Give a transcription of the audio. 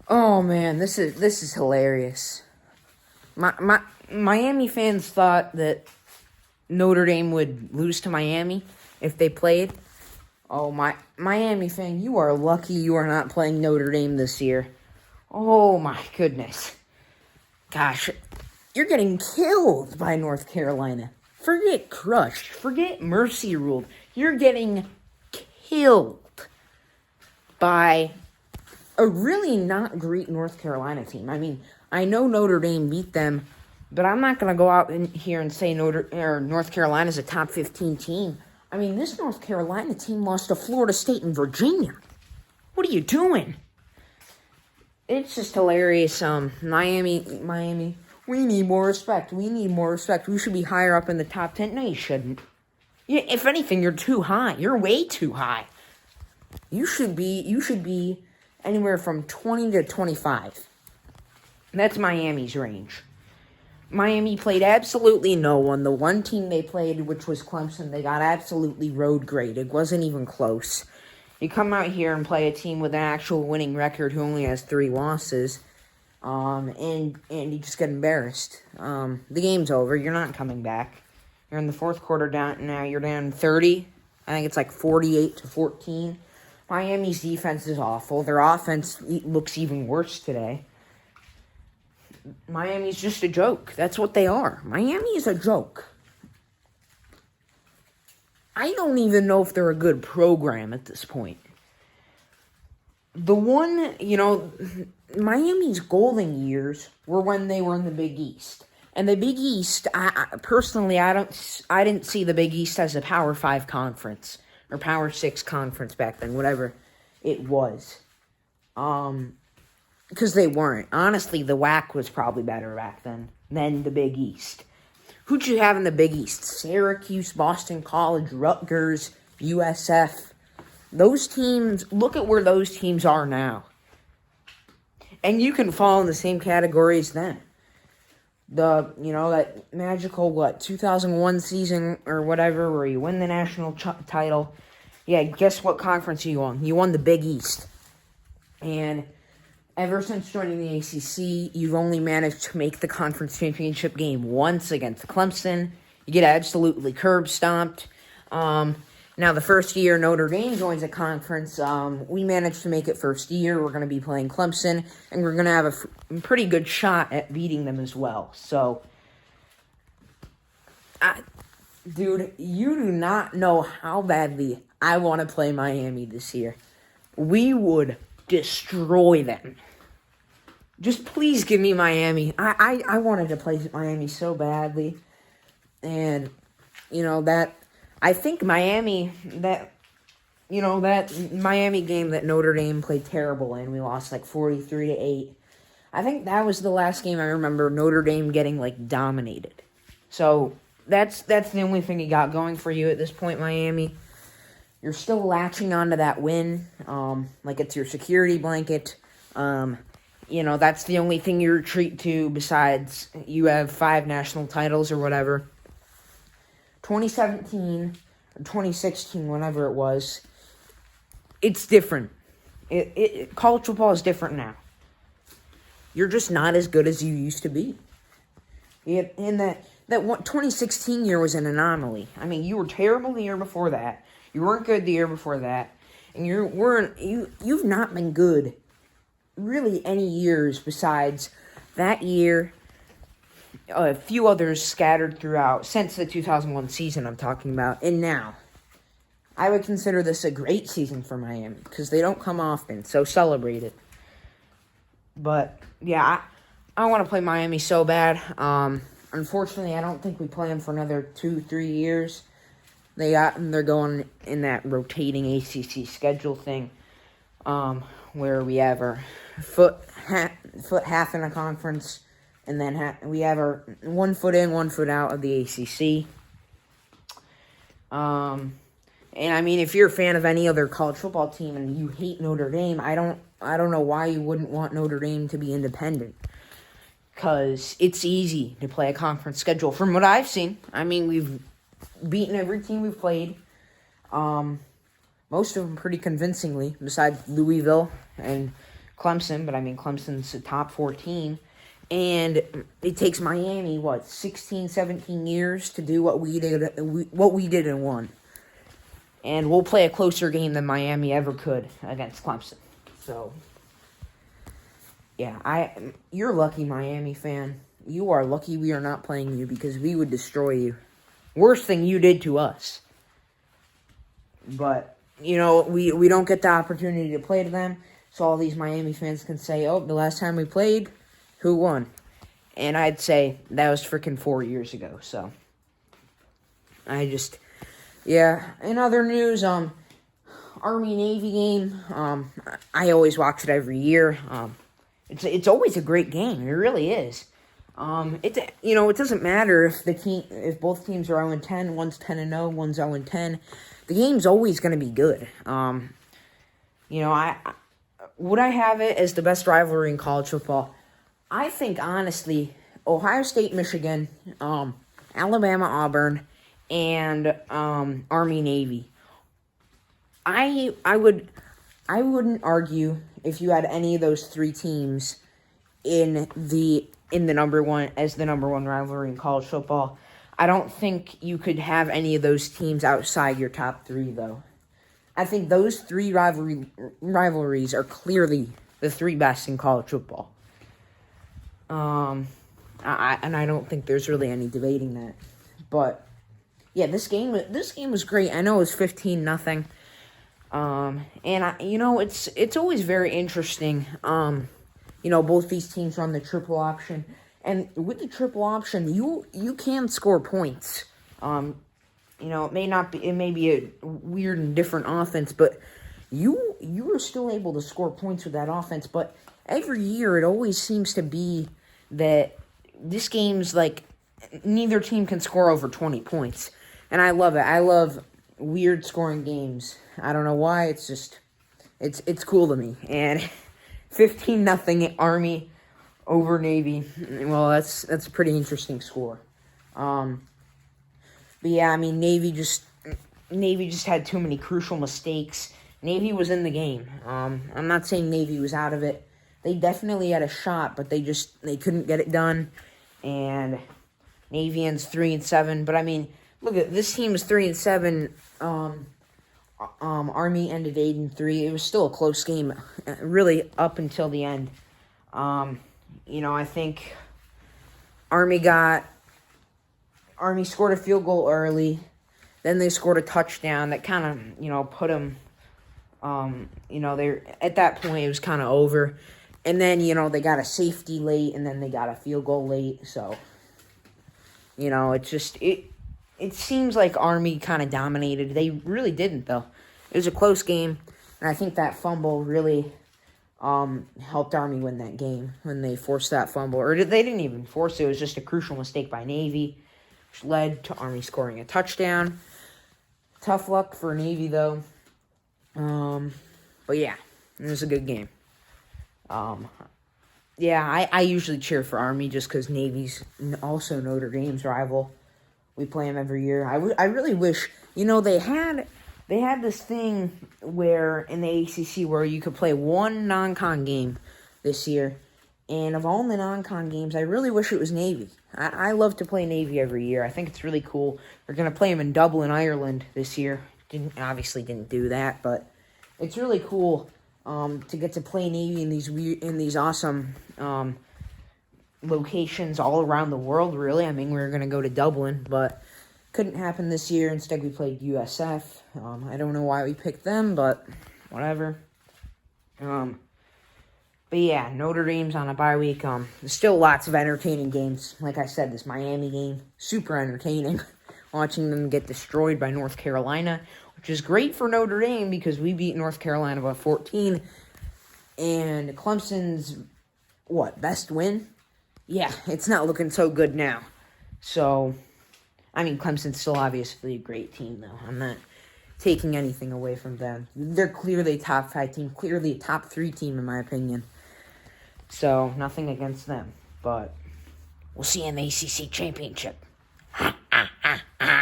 Oh man, this is hilarious. My Miami fans thought that Notre Dame would lose to Miami if they played. Oh my Miami fan, you are lucky you are not playing Notre Dame this year. Oh my goodness. Gosh, you're getting killed by North Carolina. Forget crushed. Forget mercy ruled. You're getting killed by a really not great North Carolina team. I mean, I know Notre Dame beat them, but I'm not going to go out in here and say North Carolina's a top 15 team. I mean, this North Carolina team lost to Florida State and Virginia. What are you doing? It's just hilarious. Miami, we need more respect. We need more respect. We should be higher up in the top 10. No, you shouldn't. If anything, you're too high. You're way too high. You should be anywhere from 20 to 25. That's Miami's range. Miami played absolutely no one. The one team they played, which was Clemson, they got absolutely road graded. It wasn't even close. You come out here and play a team with an actual winning record who only has 3 losses, and you just get embarrassed. The game's over. You're not coming back. You're in the fourth quarter down. Now you're down 30. I think it's like 48-14. Miami's defense is awful. Their offense looks even worse today. Miami's just a joke. That's what they are. Miami is a joke. I don't even know if they're a good program at this point. Miami's golden years were when they were in the Big East. And the Big East, I didn't see the Big East as a Power 5 conference or Power 6 conference back then, whatever it was. Because they weren't. Honestly, the WAC was probably better back then than the Big East. Who'd you have in the Big East? Syracuse, Boston College, Rutgers, USF. Those teams, look at where those teams are now. And you can fall in the same category as them. That magical, 2001 season or whatever, where you win the national title. Yeah, guess what conference you won? You won the Big East. And ever since joining the ACC, you've only managed to make the conference championship game once against Clemson. You get absolutely curb stomped. Now, the first year Notre Dame joins a conference, we managed to make it first year. We're going to be playing Clemson, and we're going to have a pretty good shot at beating them as well. So, dude, you do not know how badly I want to play Miami this year. We would destroy them. Just please give me Miami. I wanted to play Miami so badly. And, I think Miami, that Miami game that Notre Dame played terrible in, we lost 43-8. I think that was the last game I remember Notre Dame getting dominated. So that's the only thing you got going for you at this point, Miami. You're still latching onto that win, it's your security blanket. That's the only thing you retreat to besides you have 5 national titles or whatever. 2017 or 2016, whenever it was, it's different. College football is different now. You're just not as good as you used to be. And that 2016 year was an anomaly. I mean, you were terrible the year before that. You weren't good the year before that. And you've not been good really any years besides that year. A few others scattered throughout since the 2001 season I'm talking about, and now. I would consider this a great season for Miami, because they don't come often, so celebrate it. But, yeah, I want to play Miami so bad. Unfortunately, I don't think we play them for another 2-3 years. They're going in that rotating ACC schedule thing, where we have our foot half in a conference, and then we have our 1 foot in, 1 foot out of the ACC. And I mean, if you're a fan of any other college football team and you hate Notre Dame, I don't know why you wouldn't want Notre Dame to be independent. Because it's easy to play a conference schedule. From what I've seen, I mean, we've beaten every team we've played. Most of them pretty convincingly, besides Louisville and Clemson, but I mean, Clemson's a top 14. And it takes Miami, 16, 17 years to do what we did and won. And we'll play a closer game than Miami ever could against Clemson. So, yeah, you're lucky, Miami fan. You are lucky we are not playing you because we would destroy you. Worse than you did to us. But, we don't get the opportunity to play to them. So all these Miami fans can say, oh, the last time we played, who won? And I'd say that was freaking 4 years ago. So, in other news, Army-Navy game, I always watch it every year. It's always a great game. It really is. It doesn't matter if both teams are 0-10, one's 10-0, one's 0-10. The game's always going to be good. Would I have it as the best rivalry in college football? I think, honestly, Ohio State, Michigan, Alabama, Auburn, and Army, Navy. I wouldn't argue if you had any of those three teams in the number one rivalry in college football. I don't think you could have any of those teams outside your top three, though. I think those three rivalries are clearly the three best in college football. I don't think there's really any debating that. But yeah, this game was great. I know it was 15-0. It's always very interesting. Both these teams run the triple option, and with the triple option, you can score points. It may be a weird and different offense, but you are still able to score points with that offense. But every year, it always seems to be that this game's like neither team can score over 20 points, and I love it. I love weird scoring games. I don't know why. It's just it's cool to me. And 15-0 Army over Navy. Well, that's a pretty interesting score. But yeah, I mean, Navy just had too many crucial mistakes. Navy was in the game. I'm not saying Navy was out of it. They definitely had a shot, but they couldn't get it done. And Navy ends 3-7. But I mean, look at this team is 3-7. Army ended 8-3. It was still a close game, really up until the end. I think Army scored a field goal early. Then they scored a touchdown that kind of, put them, they at that point it was kind of over. And then, they got a safety late, and then they got a field goal late. So, it seems like Army kind of dominated. They really didn't, though. It was a close game, and I think that fumble really helped Army win that game when they forced that fumble. Or they didn't even force it. It was just a crucial mistake by Navy, which led to Army scoring a touchdown. Tough luck for Navy, though. But yeah, it was a good game. I usually cheer for Army just because Navy's also Notre Dame's rival. We play them every year. I really wish, they had this thing where in the ACC where you could play one non-con game this year. And of all the non-con games, I really wish it was Navy. I love to play Navy every year. I think it's really cool. We're going to play them in Dublin, Ireland this year. Obviously didn't do that, but it's really cool to get to play Navy in these awesome locations all around the world, really. I mean, we were going to go to Dublin, but couldn't happen this year. Instead, we played USF. I don't know why we picked them, but whatever. But yeah, Notre Dame's on a bye week. There's still lots of entertaining games. Like I said, this Miami game, super entertaining. Watching them get destroyed by North Carolina, which is great for Notre Dame because we beat North Carolina by 14. And Clemson's, best win? Yeah, it's not looking so good now. So, I mean, Clemson's still obviously a great team, though. I'm not taking anything away from them. They're clearly a top 5 team, clearly a top 3 team, in my opinion. So, nothing against them. But we'll see you in the ACC championship. Ha, ha, ha, ha.